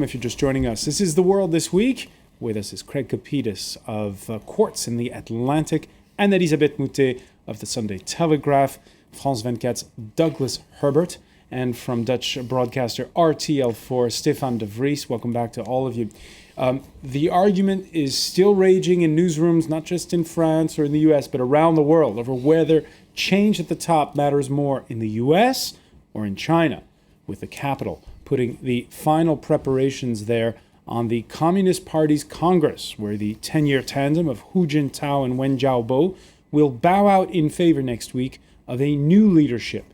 If you're just joining us, this is The World This Week. With us is Craig Kapidis of Quartz in the Atlantic and Elisabeth Moutet of the Sunday Telegraph, France 24's Douglas Herbert, and from Dutch broadcaster RTL4, Stefan de Vries. Welcome back to all of you. The argument is still raging in newsrooms, not just in France or in the US, but around the world, over whether change at the top matters more in the US or in China, with the capital putting the final preparations there on the Communist Party's Congress, where the 10-year tandem of Hu Jintao and Wen Jiabao will bow out in favor next week of a new leadership.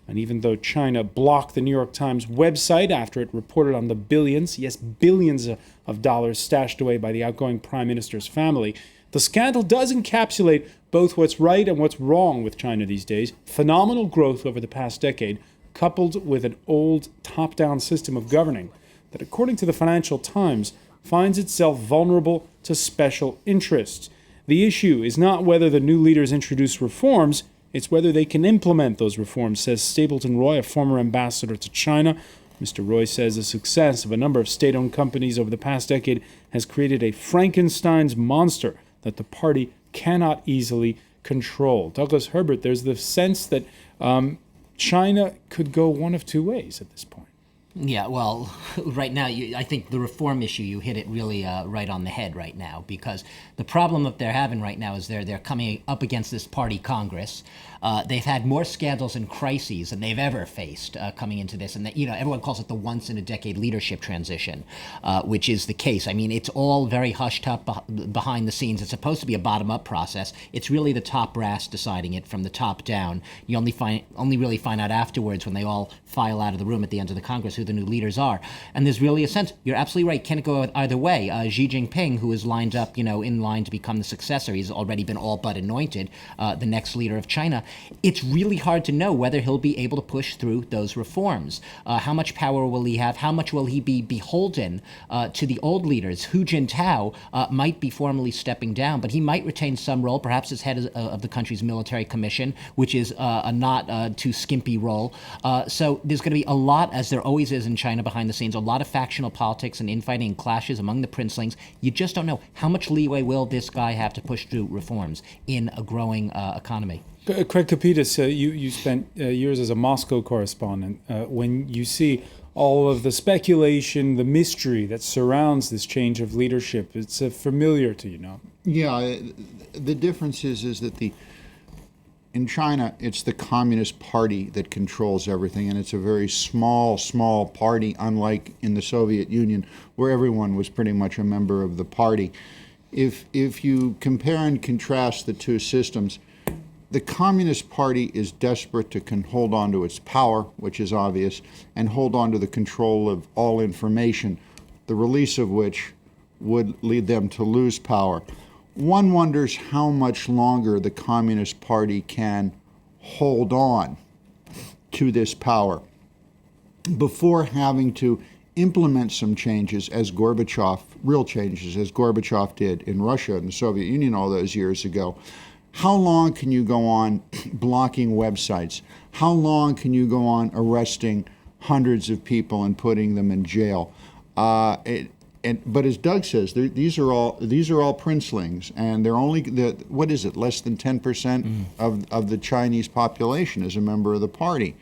And even though China blocked the New York Times website after it reported on the billions, yes, billions of dollars stashed away by the outgoing prime minister's family, the scandal does encapsulate both what's right and what's wrong with China these days. Phenomenal growth over the past decade, coupled with an old top-down system of governing that, according to the Financial Times, finds itself vulnerable to special interests. The issue is not whether the new leaders introduce reforms, it's whether they can implement those reforms, says Stapleton Roy, a former ambassador to China. Mr. Roy says the success of a number of state-owned companies over the past decade has created a Frankenstein's monster that the party cannot easily control. Douglas Herbert, there's the sense that China could go one of two ways at this point. Yeah, well, right now, I think the reform issue, you hit it really right on the head right now, because the problem that they're having right now is they're coming up against this party Congress. They've had more scandals and crises than they've ever faced coming into this. And, everyone calls it the once-in-a-decade leadership transition, which is the case. I mean, it's all very hushed up behind the scenes. It's supposed to be a bottom-up process. It's really the top brass deciding it from the top down. You only really find out afterwards when they all file out of the room at the end of the Congress who the new leaders are. And there's really a sense, you're absolutely right, can it go either way? Xi Jinping, who is lined up, in line to become the successor, he's already been all but anointed the next leader of China. It's really hard to know whether he'll be able to push through those reforms. How much power will he have? How much will he be beholden to the old leaders? Hu Jintao might be formally stepping down, but he might retain some role, perhaps as head of the country's military commission, which is a not too skimpy role. So there's going to be a lot, as there always is in China behind the scenes, a lot of factional politics and infighting and clashes among the princelings. You just don't know how much leeway will this guy have to push through reforms in a growing economy. Craig Kapidis, you spent years as a Moscow correspondent. When you see all of the speculation, the mystery that surrounds this change of leadership, it's familiar to you now. Yeah, the difference is that in China, it's the Communist Party that controls everything, and it's a very small party, unlike in the Soviet Union, where everyone was pretty much a member of the party. If you compare and contrast the two systems, the Communist Party is desperate to hold on to its power, which is obvious, and hold on to the control of all information, the release of which would lead them to lose power. One wonders how much longer the Communist Party can hold on to this power before having to implement some changes real changes, as Gorbachev did in Russia and the Soviet Union all those years ago. How long can you go on blocking websites? How long can you go on arresting hundreds of people and putting them in jail? But as Doug says, these are all princelings, and they're only less than 10% of the Chinese population is a member of the party,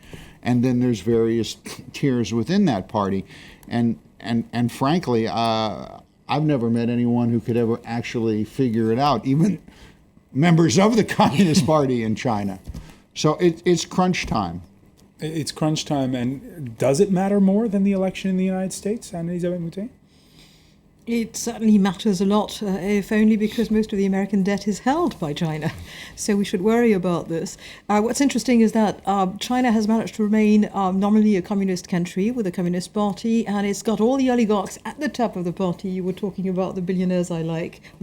and then there's various tiers within that party, and frankly, I've never met anyone who could ever actually figure it out, even members of the Communist Party in China. So it's crunch time. It's crunch time, and does it matter more than the election in the United States, Elisabeth Moutet? It certainly matters a lot, if only because most of the American debt is held by China. So we should worry about this. What's interesting is that China has managed to remain nominally a communist country with a communist party, and it's got all the oligarchs at the top of the party. You were talking about the billionaires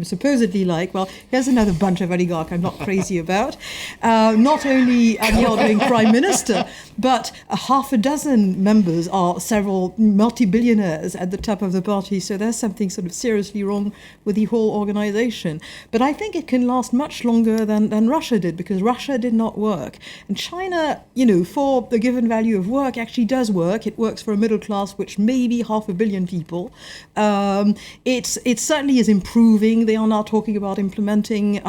supposedly like. Well, here's another bunch of oligarch I'm not crazy about. Not only the outgoing prime minister, but a half a dozen members are several multi-billionaires at the top of the party. So there's something something sort of seriously wrong with the whole organization. But I think it can last much longer than Russia did, because Russia did not work. And China, for the given value of work, actually does work. It works for a middle class, which may be 500 million people. It certainly is improving. They are now talking about implementing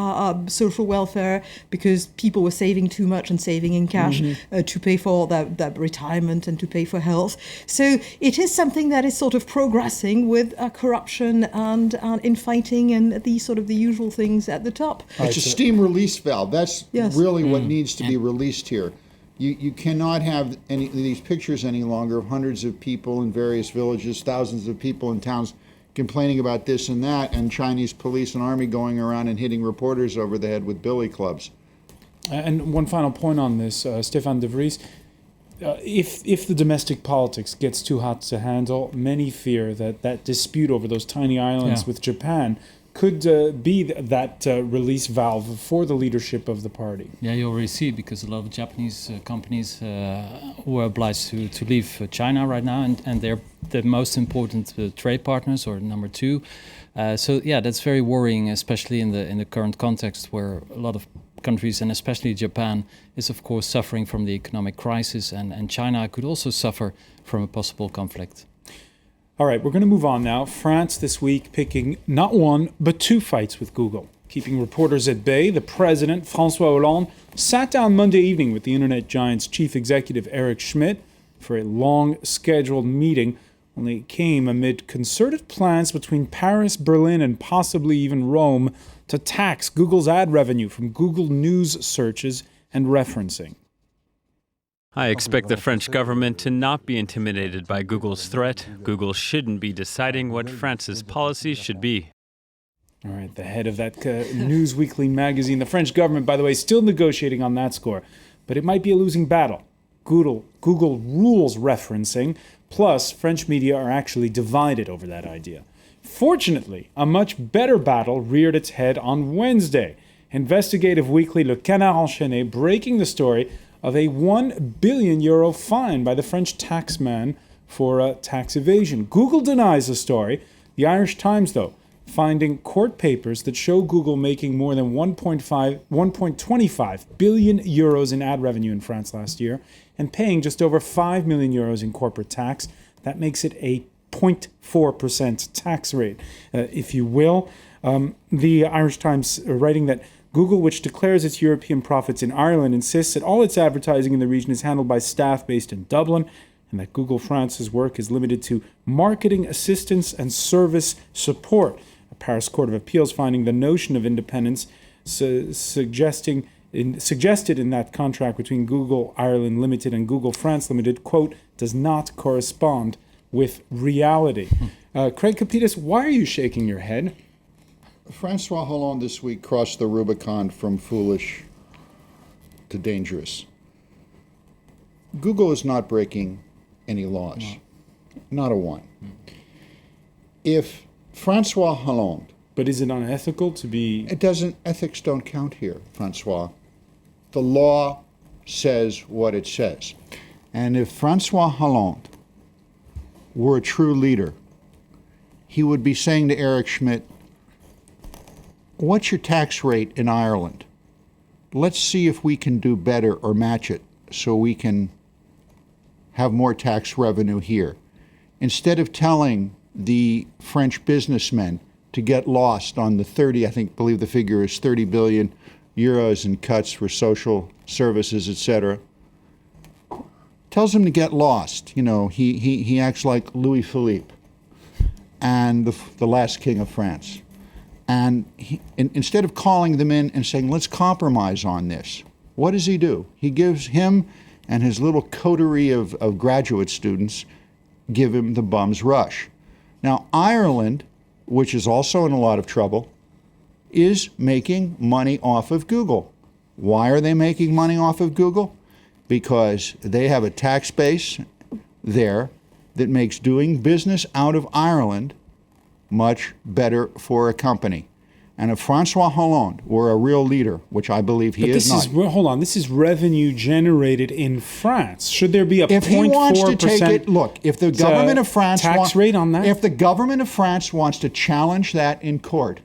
social welfare, because people were saving too much and saving in cash to pay for their retirement and to pay for health. So it is something that is sort of progressing with corruption and infighting and the usual things at the top. It's a steam release valve. That's Yes. really what needs to be released here. You cannot have these pictures any longer of hundreds of people in various villages, thousands of people in towns complaining about this and that, and Chinese police and army going around and hitting reporters over the head with billy clubs. And one final point on this, Stefan de Vries. If the domestic politics gets too hot to handle, many fear that dispute over those tiny islands with Japan could be that release valve for the leadership of the party. Yeah, you already see it, because a lot of Japanese companies were obliged to leave China right now, and they're the most important trade partners, or number two. So that's very worrying, especially in the current context, where a lot of countries, and especially Japan, is of course suffering from the economic crisis, and China could also suffer from a possible conflict. All right, we're going to move on now. France this week picking not one, but two fights with Google. Keeping reporters at bay, the president, François Hollande, sat down Monday evening with the internet giant's chief executive, Eric Schmidt, for a long scheduled meeting. Only it came amid concerted plans between Paris, Berlin, and possibly even Rome to tax Google's ad revenue from Google News searches and referencing. I expect the French government to not be intimidated by Google's threat. Google shouldn't be deciding what France's policies should be. All right, the head of that News Weekly magazine. The French government, by the way, still negotiating on that score, but it might be a losing battle. Google rules referencing, plus French media are actually divided over that idea. Fortunately, a much better battle reared its head on Wednesday. Investigative weekly Le Canard Enchaîné breaking the story of a €1 billion fine by the French taxman for tax evasion. Google denies the story. The Irish Times, though, finding court papers that show Google making more than 1.25 billion euros in ad revenue in France last year and paying just over 5 million euros in corporate tax. That makes it a 0.4% tax rate, if you will. The Irish Times writing that Google, which declares its European profits in Ireland, insists that all its advertising in the region is handled by staff based in Dublin, and that Google France's work is limited to marketing assistance and service support. A Paris Court of Appeals finding the notion of independence suggested in that contract between Google Ireland Limited and Google France Limited, quote, does not correspond with reality. Craig Capitas, why are you shaking your head? François Hollande this week crossed the Rubicon from foolish to dangerous. Google is not breaking any laws. Not a one. If François Hollande... But is it unethical to be... Ethics don't count here, François. The law says what it says. And if François Hollande were a true leader, he would be saying to Eric Schmidt, what's your tax rate in Ireland? Let's see if we can do better or match it so we can have more tax revenue here. Instead of telling the French businessmen to get lost on the believe the figure is 30 billion euros in cuts for social services, etc., tells them to get lost. He acts like Louis Philippe and the last king of France. And instead of calling them in and saying, let's compromise on this, what does he do? He gives him and his little coterie of graduate students, give him the bum's rush. Now, Ireland, which is also in a lot of trouble, is making money off of Google. Why are they making money off of Google? Because they have a tax base there that makes doing business out of Ireland much better for a company. And if François Hollande were a real leader, which I believe he is not. Hold on, this is revenue generated in France. Should there be a 0.4% If he wants to take it, look, if the government of France tax rate on that? If the government of France wants to challenge that in court,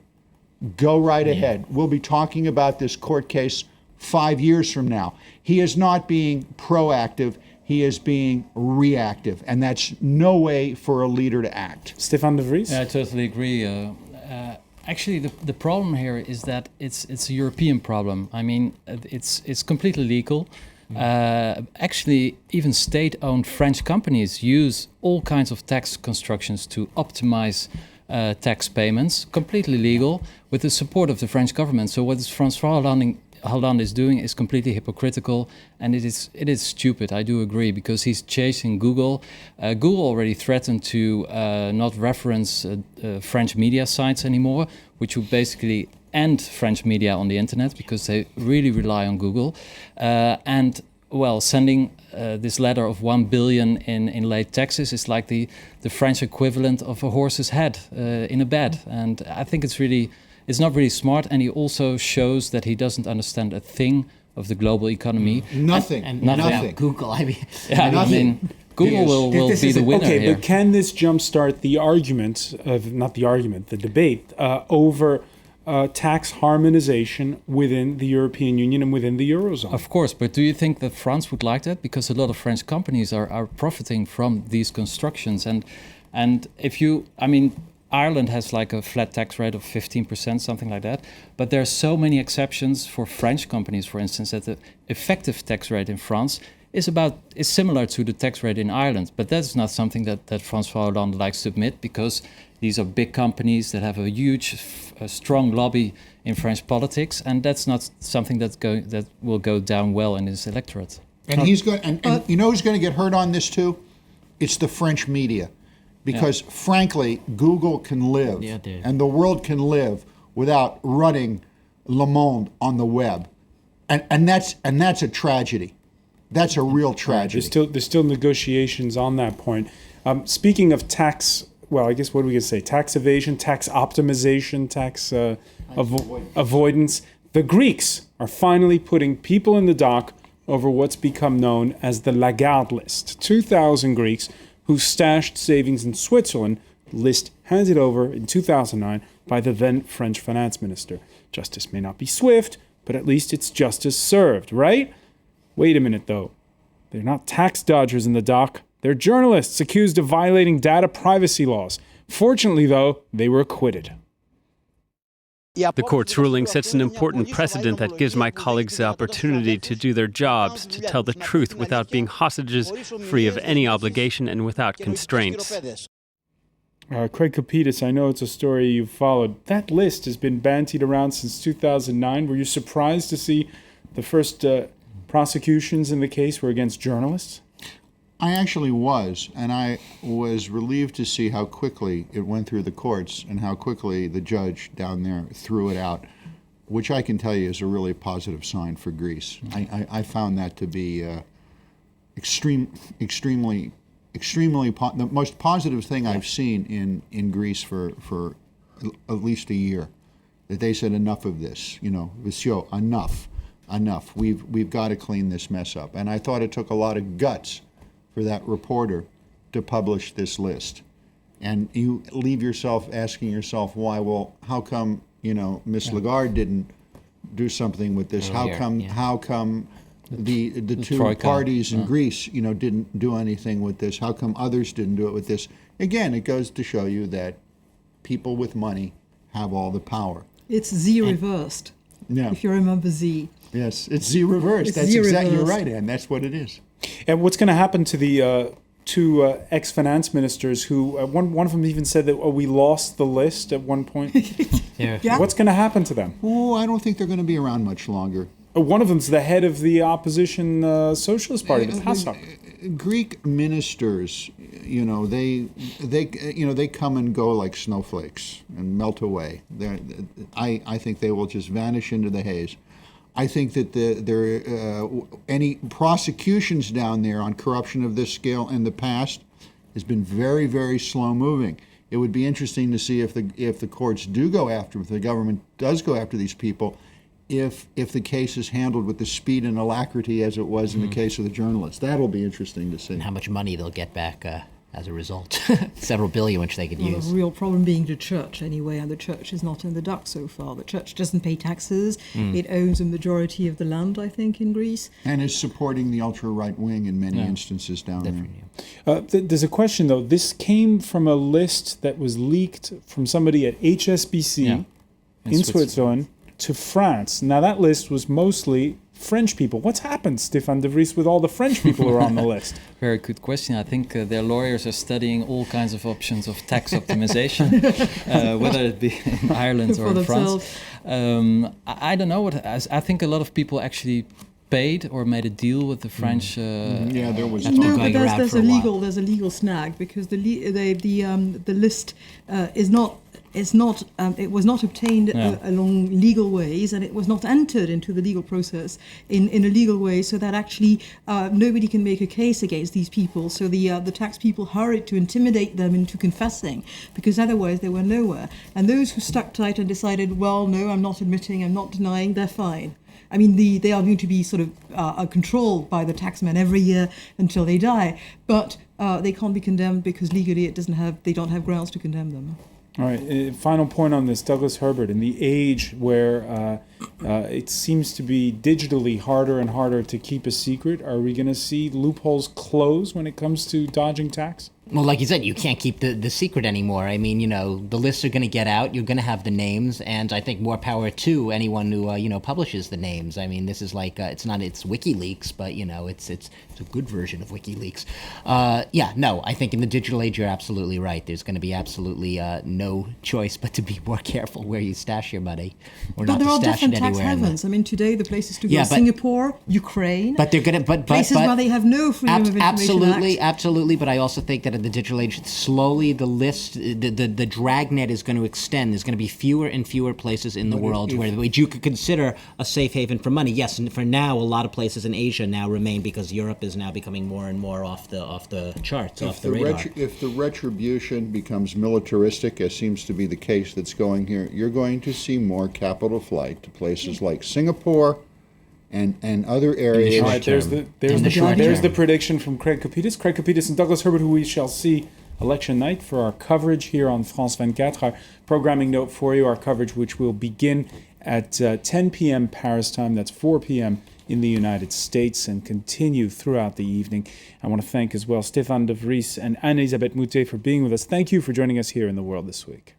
go right ahead. We'll be talking about this court case 5 years from now. He is not being proactive. He is being reactive, and that's no way for a leader to act. Stefan de Vries? Yeah, I totally agree. Actually, the problem here is that it's a European problem. I mean, it's completely legal. Actually, even state-owned French companies use all kinds of tax constructions to optimize tax payments, completely legal, with the support of the French government. So what François Hollande is doing is completely hypocritical, and it is stupid. I do agree, because he's chasing Google. Google already threatened to not reference French media sites anymore, which would basically end French media on the internet, because they really rely on Google. And well, sending this letter of 1 billion in late taxes is like the French equivalent of a horse's head in a bed, and I think it's not really smart, and he also shows that he doesn't understand a thing of the global economy. Nothing. And nothing. about Google, I mean, Yeah, I mean, Google will be the winner okay, here. but can this jumpstart the debate over tax harmonization within the European Union and within the Eurozone? Of course, but do you think that France would like that? Because a lot of French companies are profiting from these constructions, and if you, I mean, Ireland has like a flat tax rate of 15%, something like that. But there are so many exceptions for French companies, for instance, that the effective tax rate in France is similar to the tax rate in Ireland. But that's not something that François Hollande likes to admit, because these are big companies that have a huge, strong lobby in French politics, and that's not something that will go down well in his electorate. And he's going. And you know who's going to get hurt on this too? It's the French media. Because frankly, Google can live, and the world can live without running Le Monde on the web, and that's a tragedy. That's a real tragedy. There's still negotiations on that point. Speaking of tax, well, I guess what are we going to say? Tax evasion, tax optimization, tax avoidance. The Greeks are finally putting people in the dock over what's become known as the Lagarde list. 2,000 Greeks who stashed savings in Switzerland, list handed over in 2009 by the then French finance minister. Justice may not be swift, but at least it's justice served, right? Wait a minute, though. They're not tax dodgers in the dock. They're journalists accused of violating data privacy laws. Fortunately, though, they were acquitted. The court's ruling sets an important precedent that gives my colleagues the opportunity to do their jobs, to tell the truth without being hostages, free of any obligation and without constraints. Craig Kapidis, I know it's a story you've followed. That list has been bantied around since 2009. Were you surprised to see the first prosecutions in the case were against journalists? I actually was, and I was relieved to see how quickly it went through the courts and how quickly the judge down there threw it out, which I can tell you is a really positive sign for Greece. I found that to be extremely the most positive thing I've seen in Greece for at least a year. That they said enough of this, monsieur, enough. We've got to clean this mess up. And I thought it took a lot of guts for that reporter to publish this list. And you leave yourself asking yourself why. Well, how come, Miss Lagarde didn't do something with this? How come the two Troika. parties in Greece, didn't do anything with this? How come others didn't do it with this? Again, it goes to show you that people with money have all the power. It's Z reversed. Yeah. If you remember Z. Yes, it's Z reversed. It's That's Z exactly, you're reversed. right, Ann. That's what it is. And what's going to happen to the two ex-finance ministers who, one of them even said that we lost the list at one point? Yeah. What's going to happen to them? Oh, I don't think they're going to be around much longer. One of them's the head of the opposition Socialist Party, the PASOK. Greek ministers, they come and go like snowflakes and melt away. I think they will just vanish into the haze. I think that any prosecutions down there on corruption of this scale in the past has been very, very slow moving. It would be interesting to see if the courts do go after, if the government does go after these people, if the case is handled with the speed and alacrity as it was in the case of the journalists. That'll be interesting to see. And how much money they'll get back as a result. Several billion, which they could use. The real problem being the church, anyway, and the church is not in the dock so far. The church doesn't pay taxes. It owns a majority of the land, I think, in Greece. And is supporting the ultra-right wing in many instances down there. There's a question, though. This came from a list that was leaked from somebody at HSBC in Switzerland to France. Now, that list was mostly French people. What's happened, Stéphane de Vries, with all the French people who are on the list? Very good question. I think their lawyers are studying all kinds of options of tax optimization, whether it be in Ireland or in France. I don't know I think a lot of people actually paid or made a deal with the French. Yeah, there was. No, but there's a legal snag because the list is not. It was not obtained along legal ways, and it was not entered into the legal process in a legal way, so that actually nobody can make a case against these people. So the tax people hurried to intimidate them into confessing, because otherwise they were nowhere. And those who stuck tight and decided, well, no, I'm not admitting, I'm not denying, they're fine. I mean, they are going to be sort of controlled by the taxmen every year until they die, but they can't be condemned because legally they don't have grounds to condemn them. All right, final point on this, Douglas Herbert. In the age where it seems to be digitally harder and harder to keep a secret, are we going to see loopholes close when it comes to dodging tax? Well, like you said, you can't keep the secret anymore. I mean, the lists are going to get out. You're going to have the names, and I think more power to anyone who publishes the names. I mean, this is like it's WikiLeaks, but it's a good version of WikiLeaks. I think in the digital age, you're absolutely right. There's going to be absolutely no choice but to be more careful where you stash your money, or not to stash it anywhere. But there are different tax havens. I mean, today the places to go are Singapore, Ukraine. But they're going to places where they have no freedom of information. Absolutely. But I also think that in the digital age, slowly the list, the dragnet is going to extend. There's going to be fewer and fewer places in the world where you could consider a safe haven for money. Yes, and for now, a lot of places in Asia now remain because Europe is now becoming more and more off the charts, off the radar. If the retribution becomes militaristic, as seems to be the case that's going here, you're going to see more capital flight to places like Singapore and other areas. All right, there's the prediction from Craig Kopidis. Craig Kopidis and Douglas Herbert, who we shall see election night for our coverage here on France 24. Our programming note for you, our coverage which will begin at 10 p.m. Paris time. That's 4 p.m. in the United States and continue throughout the evening. I want to thank as well Stéphane de Vries and Anne-Elisabeth Moutet for being with us. Thank you for joining us here in The World This Week.